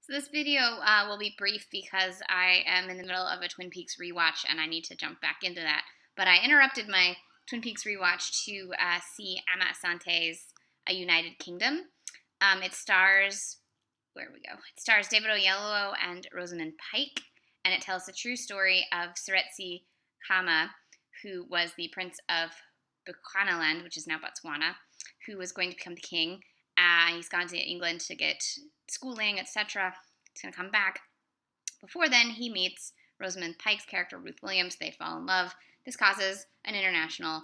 So this video will be brief because I am in the middle of a Twin Peaks rewatch and I need to jump back into that. But I interrupted my Twin Peaks rewatch to see Amma Asante's A United Kingdom. It stars, where we go? It stars David Oyelowo and Rosamund Pike, and it tells the true story of Seretse Khama, who was the Prince of Bechuanaland, which is now Botswana, who was going to become the king. He's gone to England to get schooling, etc. He's going to come back. Before then, he meets Rosamund Pike's character, Ruth Williams. They fall in love. This causes an international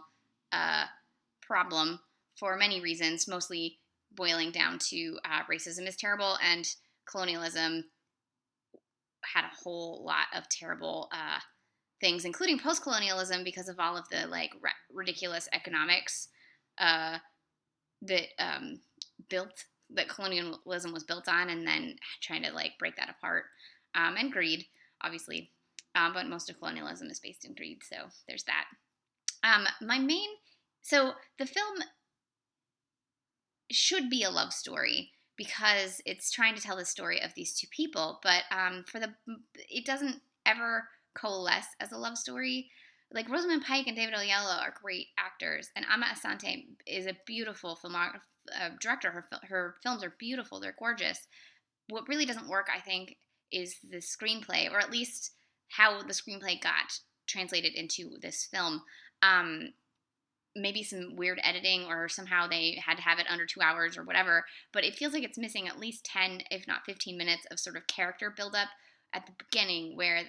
problem for many reasons, mostly boiling down to racism is terrible and colonialism had a whole lot of terrible things, including post-colonialism, because of all of the ridiculous economics that colonialism was built on, and then trying to break that apart, and greed, obviously, but most of colonialism is based in greed, so there's that. So the film should be a love story because it's trying to tell the story of these two people, but it doesn't ever coalesce as a love story. Like, Rosamund Pike and David Oyelowo are great actors, and Amma Asante is a beautiful director. Her films are beautiful. They're gorgeous. What really doesn't work, I think, is the screenplay, or at least how the screenplay got translated into this film. Maybe some weird editing, or somehow they had to have it under 2 hours or whatever, but it feels like it's missing at least 10, if not 15 minutes of sort of character buildup at the beginning where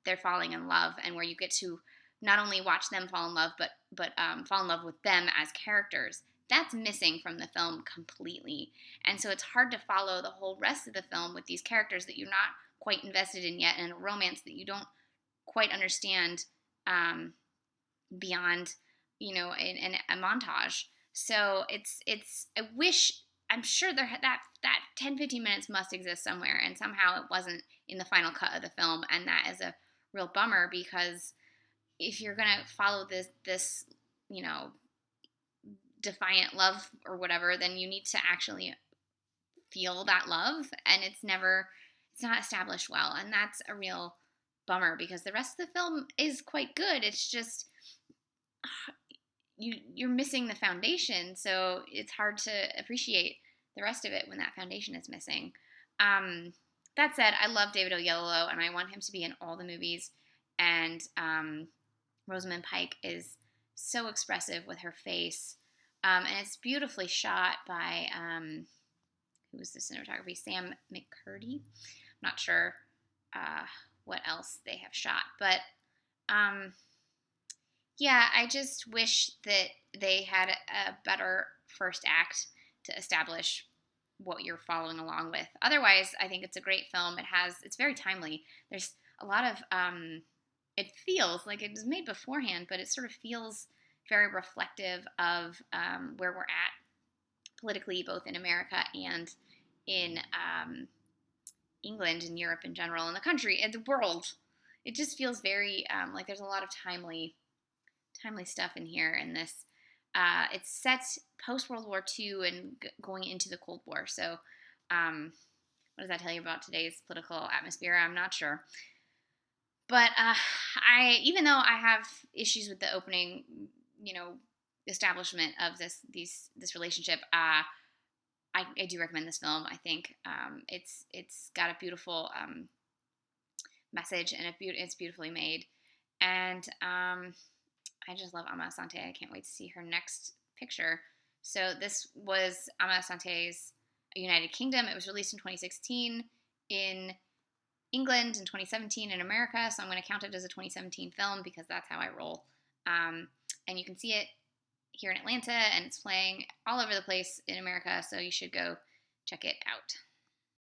they're falling in love, and where you get to not only watch them fall in love, but fall in love with them as characters. That's missing from the film completely. And so it's hard to follow the whole rest of the film with these characters that you're not quite invested in yet, and a romance that you don't quite understand beyond, in a montage. So I'm sure that 10-15 minutes must exist somewhere, and somehow it wasn't in the final cut of the film, and that is a real bummer, because if you're going to follow this defiant love or whatever, then you need to actually feel that love, and it's not established well, and that's a real bummer, because the rest of the film is quite good. It's just you're missing the foundation, so it's hard to appreciate the rest of it when that foundation is missing. That said, I love David Oyelowo, and I want him to be in all the movies, and Rosamund Pike is so expressive with her face, and it's beautifully shot by who was the cinematography? Sam McCurdy. I'm not sure what else they have shot, but yeah, I just wish that they had a better first act to establish what you're following along with. Otherwise, I think it's a great film. It's very timely. There's a lot of it feels like it was made beforehand, but it sort of feels very reflective of where we're at politically, both in America and in England and Europe in general, and the country and the world. It just feels very like there's a lot of timely stuff in here. In this, it's set post World War II and going into the Cold War. So, what does that tell you about today's political atmosphere? I'm not sure. But even though I have issues with the opening, establishment of this relationship, I do recommend this film. I think it's got a beautiful message, and it's beautifully made, and I just love Amma Asante. I can't wait to see her next picture. So this was Amma Asante's A United Kingdom. It was released in 2016 in England, in 2017 in America, so I'm going to count it as a 2017 film because that's how I roll. And you can see it here in Atlanta, and it's playing all over the place in America, so you should go check it out.